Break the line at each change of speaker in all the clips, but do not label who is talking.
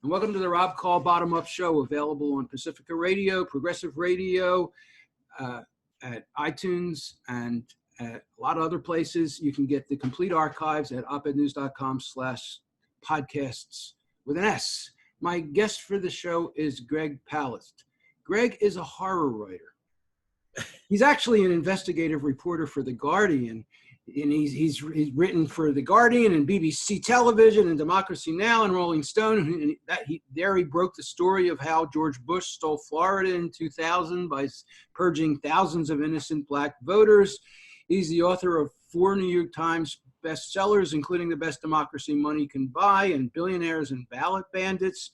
and welcome to the Rob Call Bottom Up Show, available on Pacifica Radio, Progressive Radio, at iTunes, and at a lot of other places. You can get the complete archives at opednews.com/podcasts with an S. My guest for the show is Greg Palast. Greg is a horror writer. He's actually an investigative reporter for The Guardian, and he's written for The Guardian and BBC Television and Democracy Now! And Rolling Stone. And he broke the story of how George Bush stole Florida in 2000 by purging thousands of innocent black voters. He's the author of 4 New York Times bestsellers, including The Best Democracy Money Can Buy and Billionaires and Ballot, Bandits.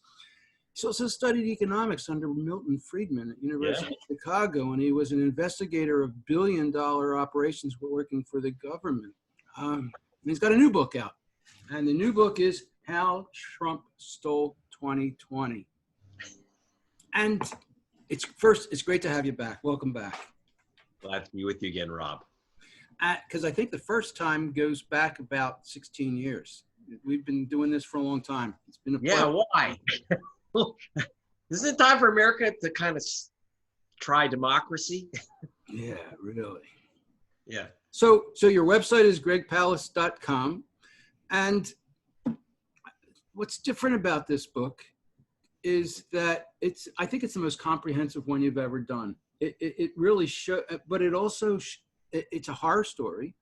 He's also studied economics under Milton Friedman at University of Chicago, and he was an investigator of billion-dollar operations working for the government. He's got a new book out, and the new book is How Trump Stole 2020. And it's great to have you back. Welcome back.
Glad to be with you again, Rob.
Because I think the first time goes back about 16 years. We've been doing this for a long time. It's been
why? Isn't it time for America to kind of try democracy?
Yeah, really.
Yeah.
So your website is gregpalast.com. And what's different about this book is that I think it's the most comprehensive one you've ever done. It really shows, but it also it's a horror story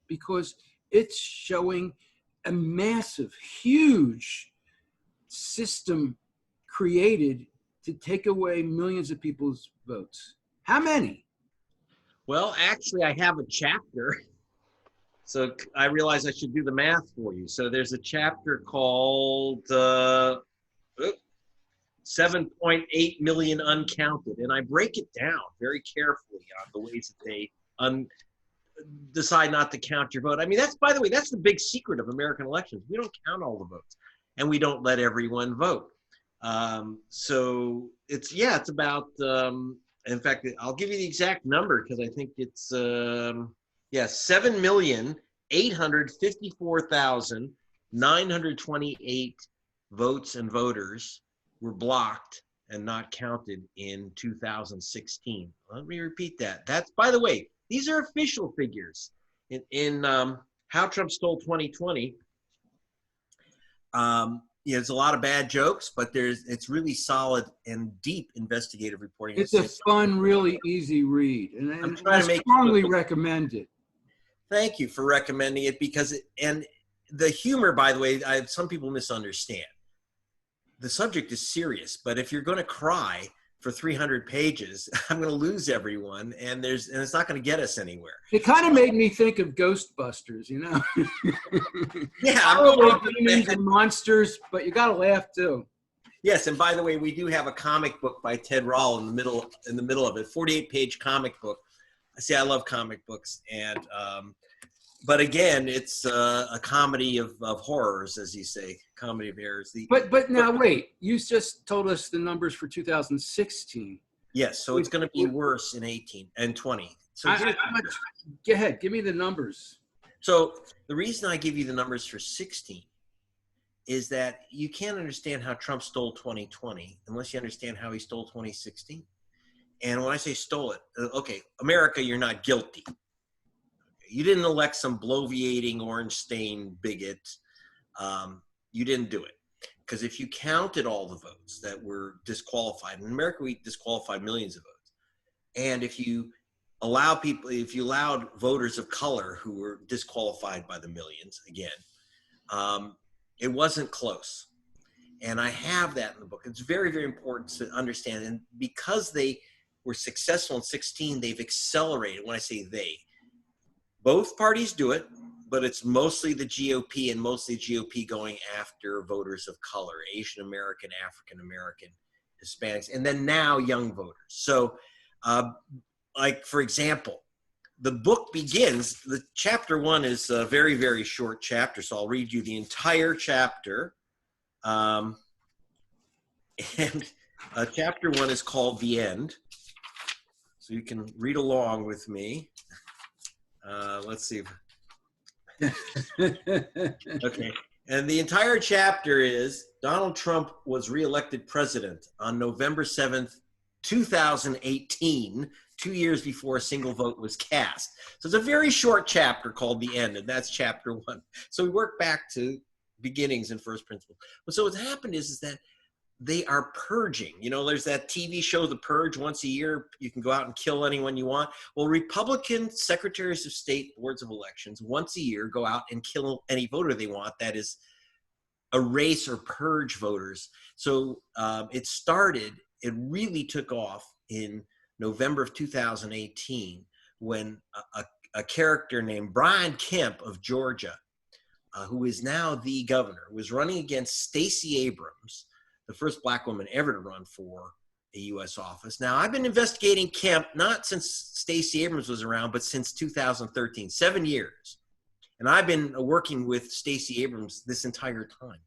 because it's showing a massive, huge system created to take away millions of people's votes. How many?
Well, actually, I have a chapter. So I realized I should do the math for you. So there's a chapter called 7.8 million uncounted. And I break it down very carefully on the ways that they decide not to count your vote. I mean, by the way, that's the big secret of American elections. We don't count all the votes, and we don't let everyone vote. So it's about, in fact, I'll give you the exact number because I think it's, 7,854,928 votes and voters were blocked and not counted in 2016. Let me repeat that. That's, by the way, these are official figures in How Trump Stole 2020. There's a lot of bad jokes, but it's really solid and deep investigative reporting.
It's a fun, really easy read, and I strongly recommend it.
Thank you for recommending it and the humor, by the way, some people misunderstand. The subject is serious, but if you're going to cry for 300 pages, I'm going to lose everyone, and it's not going to get us anywhere.
It kind of made me think of Ghostbusters, you know?
Yeah,
demons and monsters, but you got to laugh too.
Yes, and by the way, we do have a comic book by Ted Rall in the middle of it, 48-page comic book. I love comic books, and but again, it's a comedy of horrors, as you say, comedy of errors.
But now wait, you just told us the numbers for 2016.
Yes, so it's going to be worse in 18 and 20. So
go ahead, give me the numbers.
So the reason I give you the numbers for 16 is that you can't understand how Trump stole 2020 unless you understand how he stole 2016. And when I say stole it, okay, America, you're not guilty. You didn't elect some bloviating orange-stained bigot. You didn't do it. Because if you counted all the votes that were disqualified, in America we disqualified millions of votes, and if you allowed voters of color who were disqualified by the millions, again, it wasn't close. And I have that in the book. It's very, very important to understand. And because they were successful in 16, they've accelerated. When I say they, both parties do it, but it's mostly the GOP and mostly GOP going after voters of color, Asian American, African American, Hispanics, and then now young voters. So like, for example, the book begins, chapter 1 is a very, very short chapter, so I'll read you the entire chapter. And chapter 1 is called The End. So you can read along with me. Let's see. Okay. And the entire chapter is Donald Trump was reelected president on November 7th, 2018, 2 years before a single vote was cast. So it's a very short chapter called The End, and that's chapter 1. So we work back to beginnings and first principles. But so what's happened is that they are purging. You know, there's that TV show, The Purge, once a year. You can go out and kill anyone you want. Well, Republican secretaries of state, boards of elections, once a year go out and kill any voter they want. That is erase or purge voters. So it really took off in November of 2018 when a character named Brian Kemp of Georgia, who is now the governor, was running against Stacey Abrams, the first black woman ever to run for a U.S. office. Now, I've been investigating Kemp not since Stacey Abrams was around, but since 2013, 7 years. And I've been working with Stacey Abrams this entire time.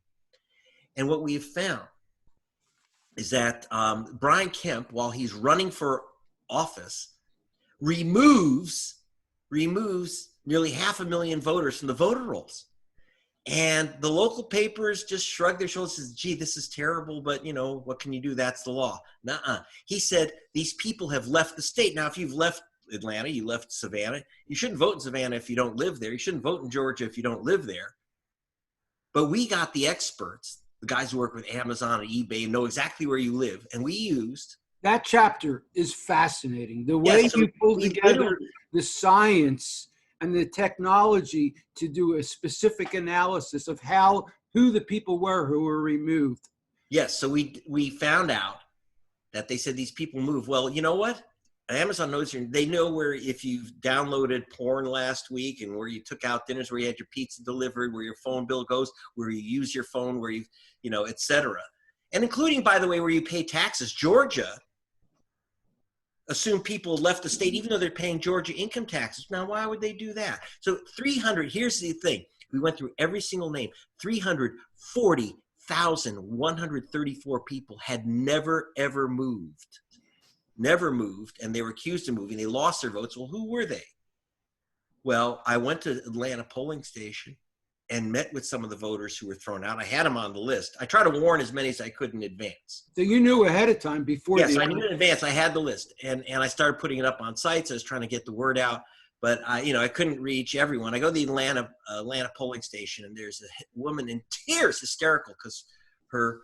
And what we have found is that Brian Kemp, while he's running for office, removes nearly 500,000 voters from the voter rolls. And the local papers just shrugged their shoulders and said, gee, this is terrible, but, you know, what can you do? That's the law. Nuh-uh. He said, these people have left the state. Now, if you've left Atlanta, you left Savannah, you shouldn't vote in Savannah if you don't live there. You shouldn't vote in Georgia if you don't live there. But we got the experts, the guys who work with Amazon and eBay and know exactly where you live. And we used.
That chapter is fascinating. The way you pull together the science and the technology to do a specific analysis of who the people were who were removed.
Yes, so we found out that they said these people move. Well, you know what? Amazon knows they know where, if you've downloaded porn last week and where you took out dinners, where you had your pizza delivered, where your phone bill goes, where you use your phone, where you know, et cetera. And including, by the way, where you pay taxes. Georgia assume people left the state, even though they're paying Georgia income taxes. Now, why would they do that? So 300, here's the thing. We went through every single name. 340,134 people had never, ever moved. Never moved, and they were accused of moving. They lost their votes. Well, who were they? Well, I went to Atlanta polling station and met with some of the voters who were thrown out. I had them on the list. I tried to warn as many as I could in advance.
So you knew ahead of time before.
Yes, I knew in advance. I had the list, and I started putting it up on sites. I was trying to get the word out, but I couldn't reach everyone. I go to the Atlanta polling station, and there's a woman in tears, hysterical, because her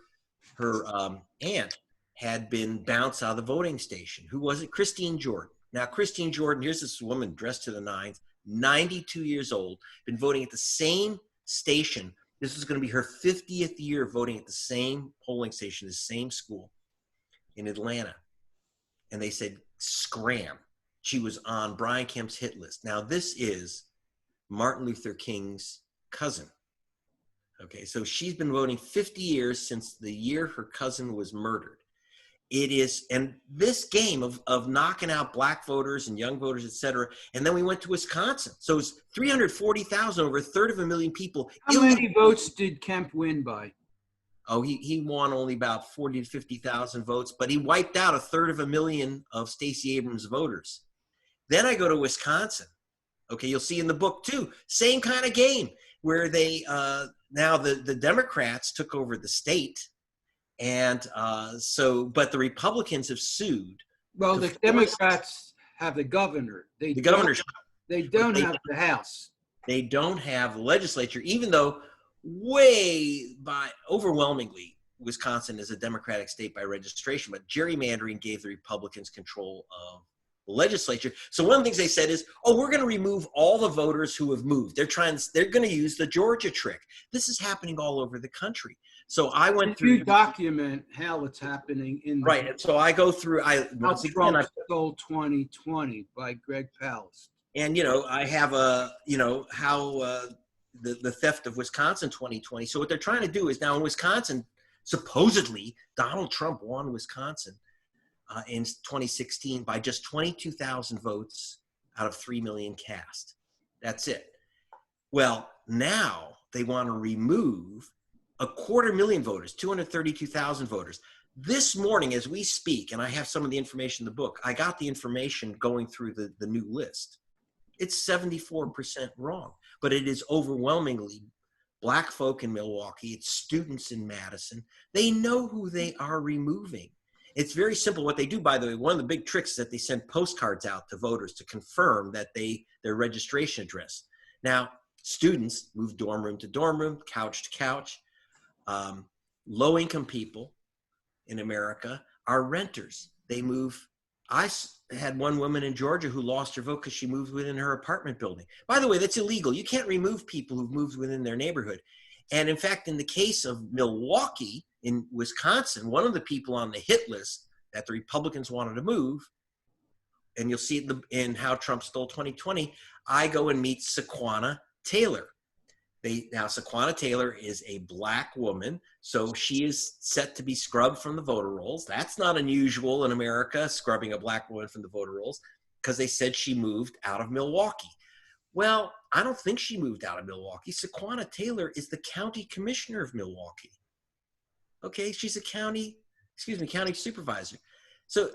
aunt had been bounced out of the voting station. Who was it? Christine Jordan. Now, Christine Jordan, here's this woman dressed to the nines, 92 years old, been voting at the same station. This is going to be her 50th year voting at the same polling station, the same school in Atlanta. And they said, scram. She was on Brian Kemp's hit list. Now, this is Martin Luther King's cousin. Okay, so she's been voting 50 years since the year her cousin was murdered. It is, and this game of knocking out black voters and young voters, et cetera. And then we went to Wisconsin. So it's 340,000, over a third of a million people.
How many votes did Kemp win by?
Oh, he won only about 40 to 50,000 votes, but he wiped out a third of a million of Stacey Abrams voters. Then I go to Wisconsin. Okay, you'll see in the book too, same kind of game where they, now the Democrats took over the state. And but the Republicans have sued.
Well, the Democrats have the governor.
The governorship.
They don't have the House.
They don't have the legislature, even though overwhelmingly, Wisconsin is a Democratic state by registration, but gerrymandering gave the Republicans control of the legislature. So one of the things they said is, oh, we're going to remove all the voters who have moved. They're going to use the Georgia trick. This is happening all over the country. So I went through.
You document how it's happening in the
right. And so I go through.
How Trump Stole 2020 by Greg Palast.
And I have how the theft of Wisconsin 2020. So what they're trying to do is now in Wisconsin, supposedly Donald Trump won Wisconsin in 2016 by just 22,000 votes out of 3 million cast. That's it. Well, now they want to remove 250,000 voters, 232,000 voters. This morning, as we speak, and I have some of the information in the book, I got the information going through the new list. It's 74% wrong, but it is overwhelmingly Black folk in Milwaukee. It's students in Madison. They know who they are removing. It's very simple what they do, by the way. One of the big tricks is that they send postcards out to voters to confirm that their registration address. Now, students move dorm room to dorm room, couch to couch. Low-income people in America are renters. They move. I had one woman in Georgia who lost her vote because she moved within her apartment building. By the way, that's illegal. You can't remove people who've moved within their neighborhood. And in fact, in the case of Milwaukee in Wisconsin, one of the people on the hit list that the Republicans wanted to move, and you'll see it in How Trump Stole 2020, I go and meet Saquana Taylor. Now, Saquana Taylor is a Black woman, so she is set to be scrubbed from the voter rolls. That's not unusual in America, scrubbing a Black woman from the voter rolls, because they said she moved out of Milwaukee. Well, I don't think she moved out of Milwaukee. Saquana Taylor is the county commissioner of Milwaukee. Okay, she's a county supervisor. So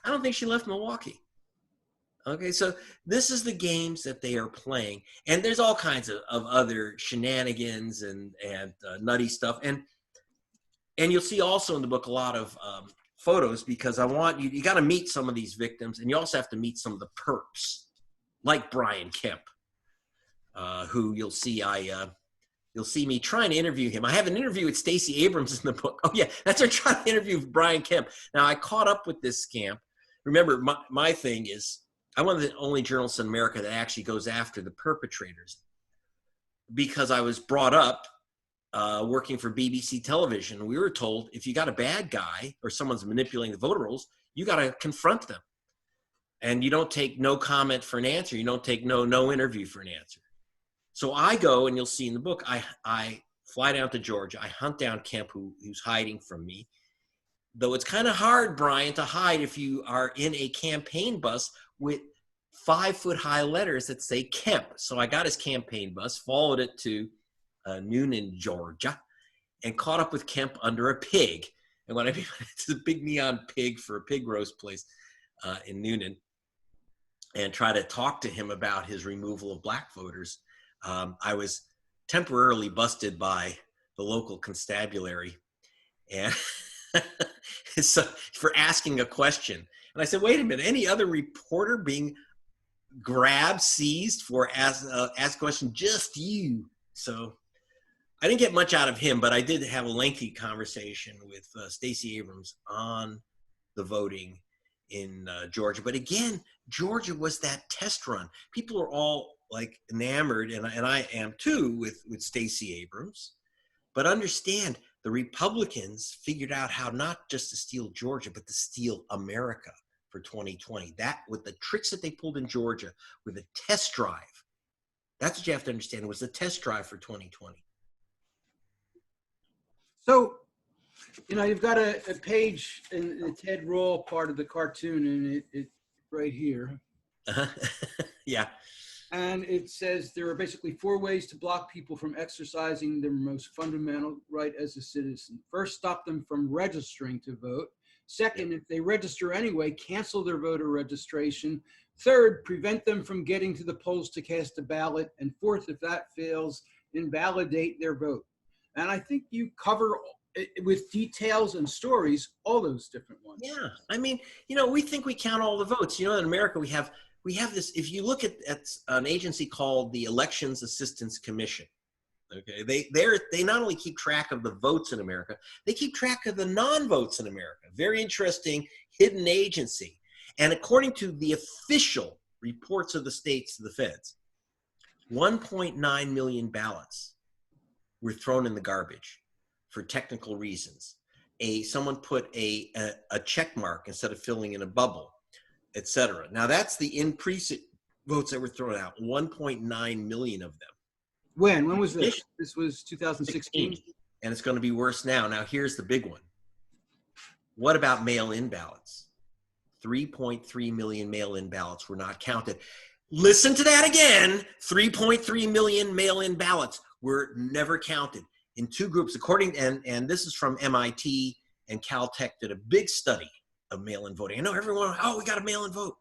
I don't think she left Milwaukee. Okay, so this is the games that they are playing, and there's all kinds of other shenanigans and nutty stuff, and you'll see also in the book a lot of photos, because I want you got to meet some of these victims, and you also have to meet some of the perps, like Brian Kemp, who you'll see me trying to interview him. I have an interview with Stacey Abrams in the book. Oh yeah, that's her trying to interview Brian Kemp. Now I caught up with this scamp. Remember, my thing is, I'm one of the only journalists in America that actually goes after the perpetrators, because I was brought up working for BBC television. We were told if you got a bad guy or someone's manipulating the voter rolls, you got to confront them. And you don't take no comment for an answer. You don't take no interview for an answer. So I go, and you'll see in the book, I fly down to Georgia. I hunt down Kemp, who's hiding from me. Though it's kind of hard, Brian, to hide if you are in a campaign bus with 5-foot-high letters that say Kemp. So I got his campaign bus, followed it to Noonan, Georgia, and caught up with Kemp under a pig. And when I mean, it's a big neon pig for a pig roast place in Noonan, and try to talk to him about his removal of Black voters. I was temporarily busted by the local constabulary, and so, for asking a question. And I said, wait a minute, any other reporter being grabbed, seized for ask a question? Just you. So I didn't get much out of him, but I did have a lengthy conversation with Stacey Abrams on the voting in Georgia. But again, Georgia was that test run. People are all like enamored, and I am too, with Stacey Abrams. But understand, the Republicans figured out how not just to steal Georgia, but to steal America for 2020. That, with the tricks that they pulled in Georgia, with a test drive. That's what you have to understand. It was a test drive for 2020.
So, you've got a page in the Ted Roll part of the cartoon, and it right here.
Yeah.
And it says there are basically 4 ways to block people from exercising their most fundamental right as a citizen. First, stop them from registering to vote. Second, if they register anyway, cancel their voter registration. Third, prevent them from getting to the polls to cast a ballot. And fourth, if that fails, invalidate their vote. And I think you cover, with details and stories, all those different ones.
Yeah. I mean, we think we count all the votes. In America, we have this. If you look at an agency called the Elections Assistance Commission, okay, they not only keep track of the votes in America, they keep track of the non-votes in America. Very interesting hidden agency. And according to the official reports of the states to the feds, 1.9 million ballots were thrown in the garbage for technical reasons. Someone put a check mark instead of filling in a bubble, etc. Now that's the in-precinct votes that were thrown out, 1.9 million of them.
When was this? This was 2016.
And it's going to be worse now. Now here's the big one. What about mail-in ballots? 3.3 million mail-in ballots were not counted. Listen to that again. 3.3 million mail-in ballots were never counted in 2 groups. And this is from MIT and Caltech, did a big study of mail-in voting. I know everyone, we got to mail-in vote.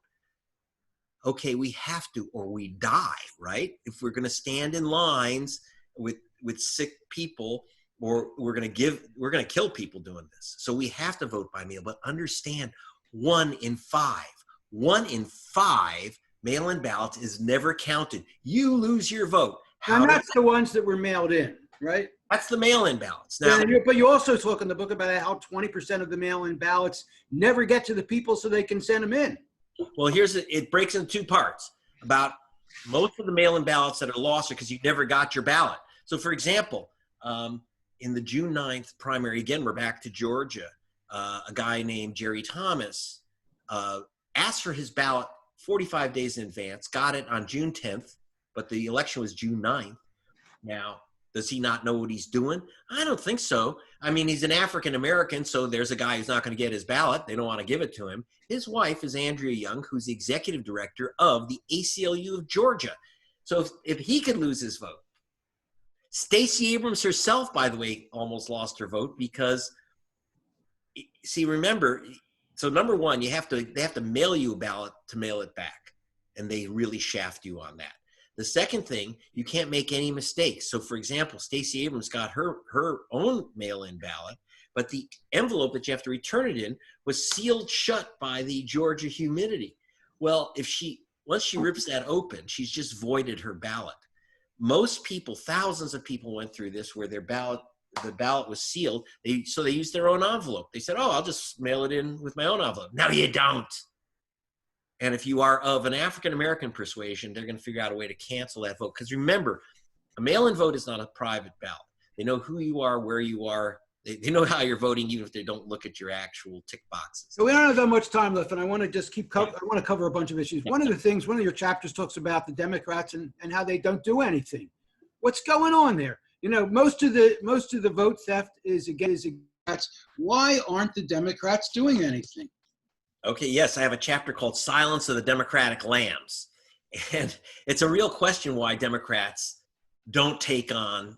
Okay, we have to, or we die, right? If we're going to stand in lines with with sick people, or we're going to kill people doing this. So we have to vote by mail, but understand 1 in 5 mail-in ballots is never counted. You lose your vote.
And that's the ones that were mailed in, right?
That's the mail-in ballots. Now,
yeah, but you also talk in the book about how 20% of the mail-in ballots never get to the people so they can send them in.
Well, it breaks into 2 parts. About most of the mail-in ballots that are lost are because you never got your ballot. So, for example, in the June 9th primary, again, we're back to Georgia, a guy named Jerry Thomas asked for his ballot 45 days in advance, got it on June 10th, but the election was June 9th. Now, does he not know what he's doing? I don't think so. I mean, he's an African-American, so there's a guy who's not going to get his ballot. They don't want to give it to him. His wife is Andrea Young, who's the executive director of the ACLU of Georgia. So if he could lose his vote. Stacey Abrams herself, by the way, almost lost her vote because, see, remember, so number one, they have to mail you a ballot to mail it back, and they really shaft you on that. The second thing, you can't make any mistakes. So, for example, Stacey Abrams got her own mail-in ballot, but the envelope that you have to return it in was sealed shut by the Georgia humidity. Well, once she rips that open, she's just voided her ballot. Most people, thousands of people went through this where the ballot was sealed. So they used their own envelope. They said, oh, I'll just mail it in with my own envelope. No, you don't. And if you are of an African-American persuasion, they're going to figure out a way to cancel that vote. Because remember, a mail-in vote is not a private ballot. They know who you are, where you are. They know how you're voting, even if they don't look at your actual tick boxes.
So we don't have that much time left, and I want to just I want to cover a bunch of issues. One of your chapters talks about the Democrats and how they don't do anything. What's going on there? You know, most of the vote theft is against Democrats. Why aren't the Democrats doing anything?
Okay, yes, I have a chapter called Silence of the Democratic Lambs. And it's a real question why Democrats don't take on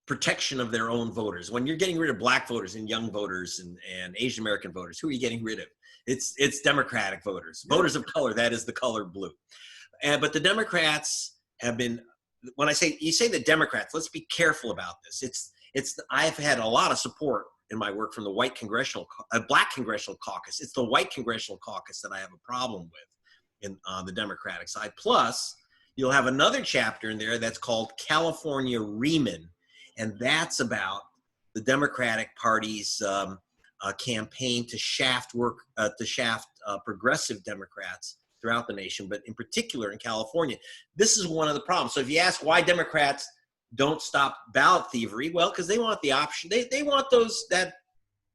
protection of their own voters. When you're getting rid of black voters and young voters and Asian American voters, who are you getting rid of? It's Democratic voters, voters of color, that is the color blue. But the Democrats have been, when you say the Democrats, let's be careful about this. I've had a lot of support in my work from the black congressional caucus. It's the white congressional caucus that I have a problem with on the Democratic side. Plus, you'll have another chapter in there that's called California Riemann, and that's about the Democratic Party's campaign to shaft progressive Democrats throughout the nation, but in particular in California. This is one of the problems. So if you ask why Democrats don't stop ballot thievery, well, because they want the option. They want that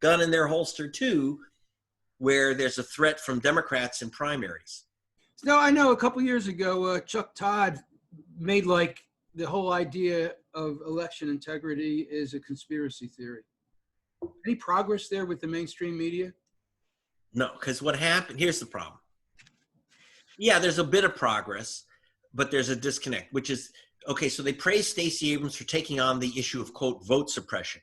gun in their holster too, where there's a threat from Democrats in primaries.
No, I know a couple years ago, Chuck Todd made like the whole idea of election integrity is a conspiracy theory. Any progress there with the mainstream media?
No, because what happened, here's the problem. Yeah, there's a bit of progress, but there's a disconnect, which is, okay, so they praise Stacey Abrams for taking on the issue of, quote, vote suppression.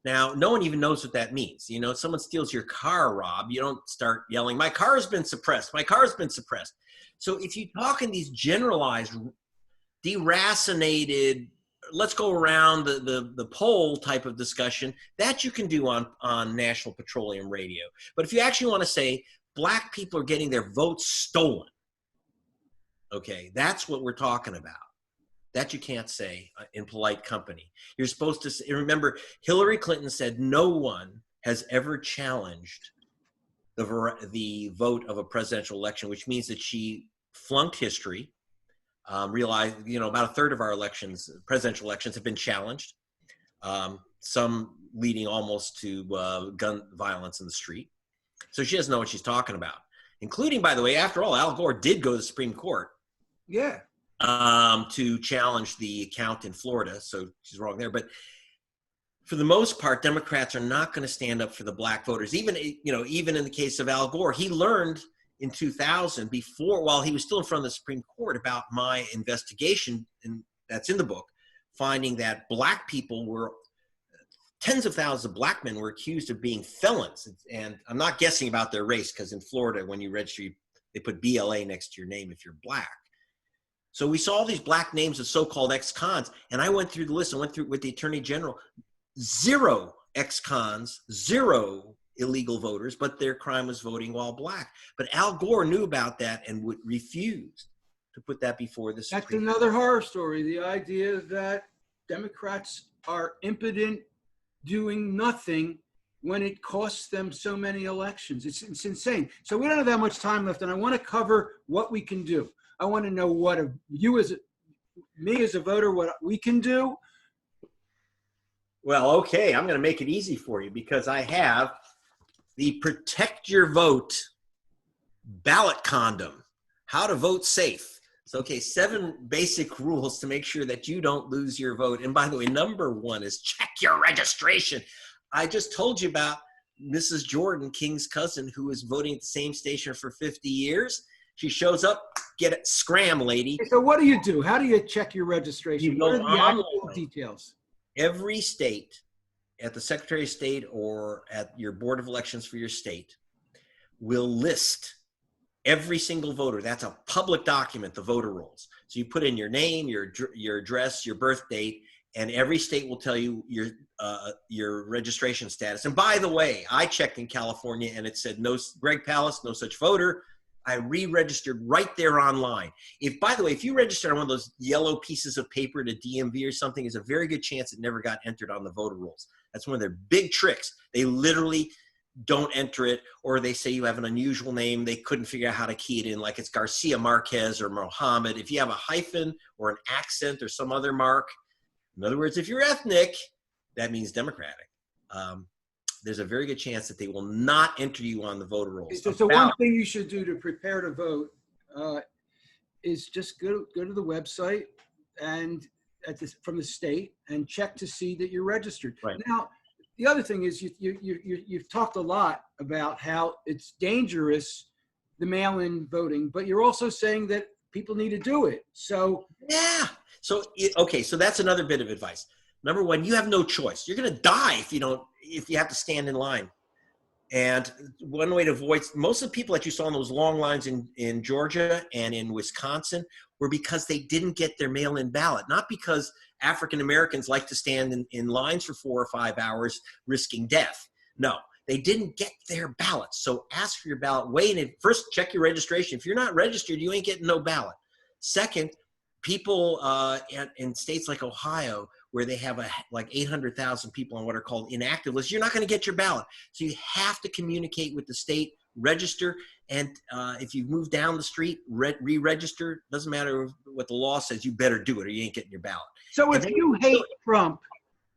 Now, no one even knows what that means. You know, if someone steals your car, Rob, you don't start yelling, my car's been suppressed, my car's been suppressed. So if you talk in these generalized, deracinated, let's go around the poll type of discussion, that you can do on National Petroleum Radio. But if you actually want to say black people are getting their votes stolen, okay, that's what we're talking about. That you can't say in polite company. You're supposed to say, remember, Hillary Clinton said no one has ever challenged the vote of a presidential election, which means that she flunked history. Realized, about a third of our presidential elections have been challenged, some leading almost to gun violence in the street. So she doesn't know what she's talking about, including, by the way, after all, Al Gore did go to the Supreme Court.
Yeah.
To challenge the count in Florida, so she's wrong there. But for the most part, Democrats are not going to stand up for the black voters. Even in the case of Al Gore, he learned in 2000, while he was still in front of the Supreme Court, about my investigation, and that's in the book, finding that black people tens of thousands of black men were accused of being felons. And I'm not guessing about their race, because in Florida, when you register, they put BLA next to your name if you're black. So we saw all these black names of so-called ex-cons, and I went through the list and went through with the Attorney General. 0 ex-cons, 0 illegal voters, but their crime was voting while black. But Al Gore knew about that and refused to put that before the Supreme Court.
That's another horror story. The idea that Democrats are impotent, doing nothing when it costs them so many elections. It's insane. So we don't have that much time left, and I want to cover what we can do. I want to know what me as a voter, what we can do.
Well, okay, I'm going to make it easy for you because I have the Protect Your Vote ballot condom, how to vote safe. So, okay, 7 basic rules to make sure that you don't lose your vote. And by the way, number 1 is check your registration. I just told you about Mrs. Jordan, King's cousin, who was voting at the same station for 50 years. She shows up, get it, scram, lady.
So what do you do? How do you check your registration?
You go
what are the
online.
actual details?
Every state, at the Secretary of State or at your Board of Elections for your state, will list every single voter. That's a public document, the voter rolls. So you put in your name, your address, your birth date, and every state will tell you your registration status. And by the way, I checked in California and it said no, Greg Palast, no such voter. I re-registered right there online. By the way, if you register on one of those yellow pieces of paper to DMV or something, there's a very good chance it never got entered on the voter rolls. That's one of their big tricks. They literally don't enter it, or they say you have an unusual name. They couldn't figure out how to key it in, like it's Garcia Marquez or Mohammed. If you have a hyphen or an accent or some other mark, in other words, if you're ethnic, that means Democratic. There's a very good chance that they will not enter you on the voter rolls.
So one thing you should do to prepare to vote is just go to the website and from the state and check to see that you're registered.
Right.
Now, the other thing is you've talked a lot about how it's dangerous, the mail-in voting, but you're also saying that people need to do it. So
yeah. So okay. So that's another bit of advice. Number 1, you have no choice. You're going to die if you have to stand in line. And one way to avoid, most of the people that you saw in those long lines in Georgia and in Wisconsin were because they didn't get their mail-in ballot, not because African Americans like to stand in lines for 4 or 5 hours risking death. No, they didn't get their ballots. So ask for your ballot. Wait, and first check your registration. If you're not registered, you ain't getting no ballot. Second, people in states like Ohio, where they have like 800,000 people on what are called inactive lists, you're not going to get your ballot. So you have to communicate with the state, register, and if you move down the street, re-register. Doesn't matter what the law says, you better do it or you ain't getting your ballot.
So if you hate Trump,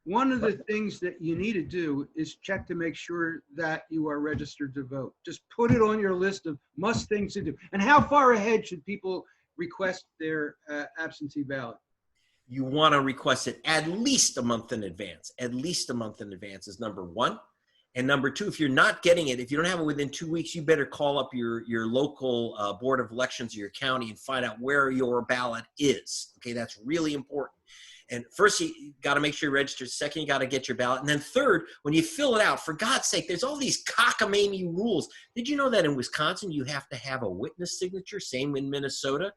one of the things that you need to do is check to make sure that you are registered to vote. Just put it on your list of must things to do. And how far ahead should people request their absentee ballot?
You want to request it at least a month in advance. At least a month in advance is number 1. And number 2, if you're not getting it, if you don't have it within 2 weeks, you better call up your local Board of Elections or your county and find out where your ballot is. Okay, that's really important. And first, you got to make sure you're registered. Second, you got to get your ballot. And then third, when you fill it out, for God's sake, there's all these cockamamie rules. Did you know that in Wisconsin, you have to have a witness signature? Same in Minnesota.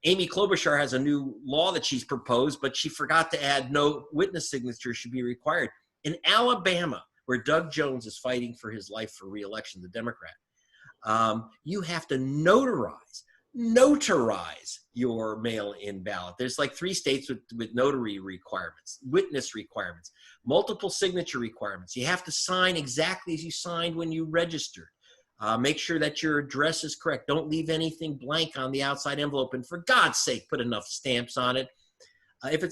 Amy Klobuchar has a new law that she's proposed, but she forgot to add no witness signature should be required. In Alabama, where Doug Jones is fighting for his life for re-election, the Democrat, you have to notarize your mail-in ballot. There's like 3 states with notary requirements, witness requirements, multiple signature requirements. You have to sign exactly as you signed when you registered. Make sure that your address is correct. Don't leave anything blank on the outside envelope. And for God's sake, put enough stamps on it. If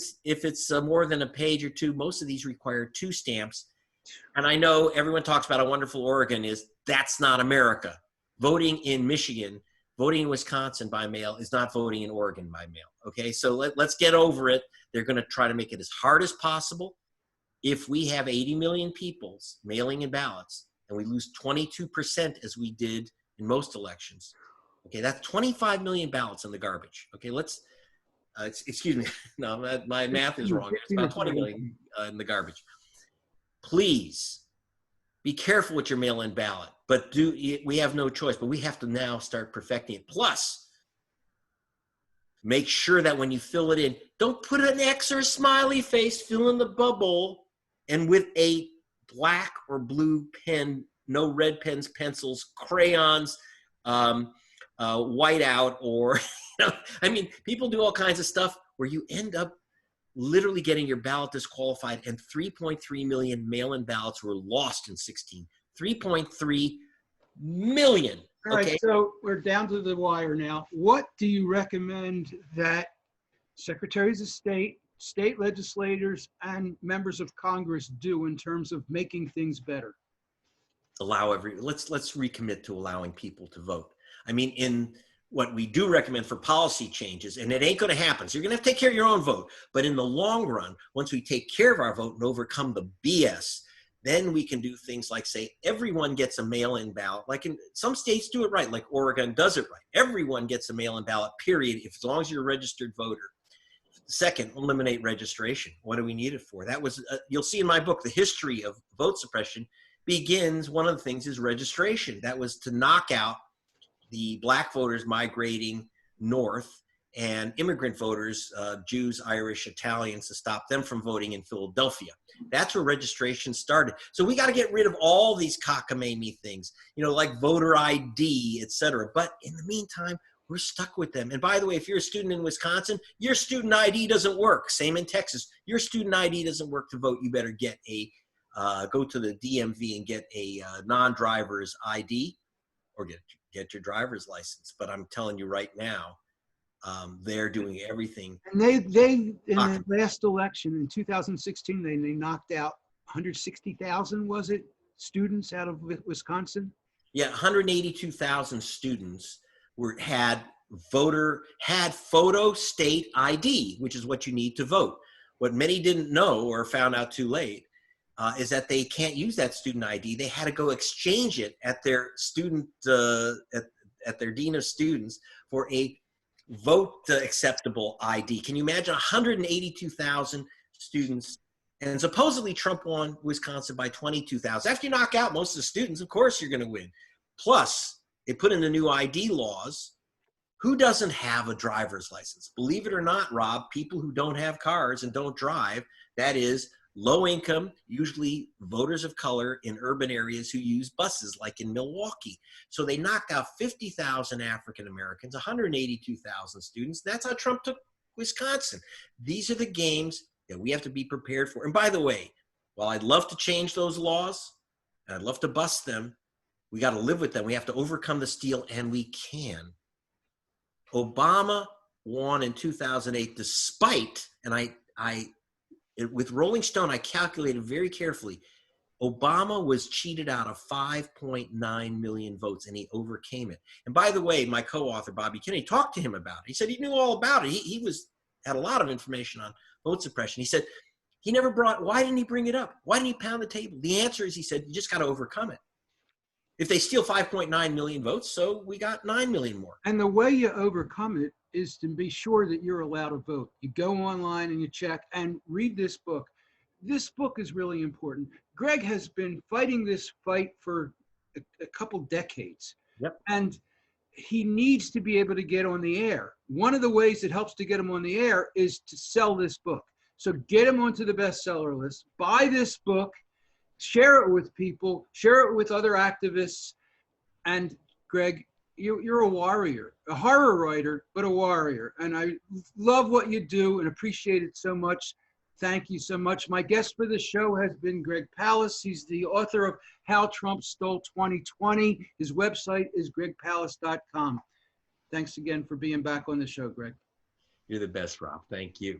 it's more than a page or 2, most of these require 2 stamps. And I know everyone talks about how wonderful Oregon is. That's not America. Voting in Michigan, voting in Wisconsin by mail is not voting in Oregon by mail. Okay, so let's get over it. They're going to try to make it as hard as possible. If we have 80 million people mailing in ballots, and we lose 22% as we did in most elections. Okay, that's 25 million ballots in the garbage. Okay, excuse me, no, my math is wrong. It's about 20 million in the garbage. Please be careful with your mail-in ballot, but we have no choice, but we have to now start perfecting it. Plus, Make sure that when you fill it in, don't put an X or a smiley face, fill in the bubble, and with a black or blue pen, no red pens, pencils, crayons, white out, or, I mean, people do all kinds of stuff where you end up literally getting your ballot disqualified, and 3.3 million mail-in ballots were lost in 16. 3.3 million.
All right,
Okay.
so we're down to the wire now. What do you recommend that secretaries of state, state legislators, and members of Congress do in terms of making things better?
Let's recommit to allowing people to vote. I mean, in what we do recommend for policy changes, and it ain't going to happen, so you're going to have to take care of your own vote. But in the long run, once we take care of our vote and overcome the BS, then we can do things like say everyone gets a mail-in ballot. Like in some states do it right, like Oregon does it right. Everyone gets a mail-in ballot, period, as long as you're a registered voter. Second, eliminate registration. What do we need it for? That was, you'll see in my book, the history of vote suppression begins, one of the things is registration. That was to knock out the black voters migrating north and immigrant voters, Jews, Irish, Italians, to stop them from voting in Philadelphia. That's where registration started. So we got to get rid of all these cockamamie things, like voter ID, et cetera. But in the meantime, we're stuck with them. And by the way, if you're a student in Wisconsin, your student ID doesn't work. Same in Texas. Your student ID doesn't work to vote. You better get go to the DMV and get a non-driver's ID, or get your driver's license. But I'm telling you right now, they're doing everything.
And they in the last election in 2016, they knocked out 160,000, was it, students out of Wisconsin?
Yeah, 182,000 students had photo state ID, which is what you need to vote. What many didn't know or found out too late is that they can't use that student ID. They had to go exchange it at their student at their dean of students for a vote acceptable ID. Can you imagine 182,000 students? And supposedly Trump won Wisconsin by 22,000. After you knock out most of the students, of course you're going to win. Plus, they put in the new ID laws. Who doesn't have a driver's license? Believe it or not, Rob, people who don't have cars and don't drive, that is low income, usually voters of color in urban areas who use buses, like in Milwaukee. So they knocked out 50,000 African Americans, 182,000 students. That's how Trump took Wisconsin. These are the games that we have to be prepared for. And by the way, while I'd love to change those laws, and I'd love to bust them, we got to live with them. We have to overcome the steal, and we can. Obama won in 2008 despite, and with Rolling Stone, I calculated very carefully, Obama was cheated out of 5.9 million votes, and he overcame it. And by the way, my co-author, Bobby Kennedy, talked to him about it. He said he knew all about it. He had a lot of information on vote suppression. He said he never why didn't he bring it up? Why didn't he pound the table? The answer is, he said, you just got to overcome it. If they steal 5.9 million votes, so we got 9 million more.
And the way you overcome it is to be sure that you're allowed to vote. You go online and you check and read this book. This book is really important. Greg has been fighting this fight for a couple decades.
Yep.
And he needs to be able to get on the air. One of the ways that helps to get him on the air is to sell this book. So get him onto the bestseller list, buy this book, share it with people, share it with other activists. And Greg, you're a warrior, a horror writer, but a warrior. And I love what you do and appreciate it so much. Thank you so much. My guest for the show has been Greg Palast. He's the author of How Trump Stole 2020. His website is gregpalast.com. Thanks again for being back on the show, Greg.
You're the best, Rob. Thank you.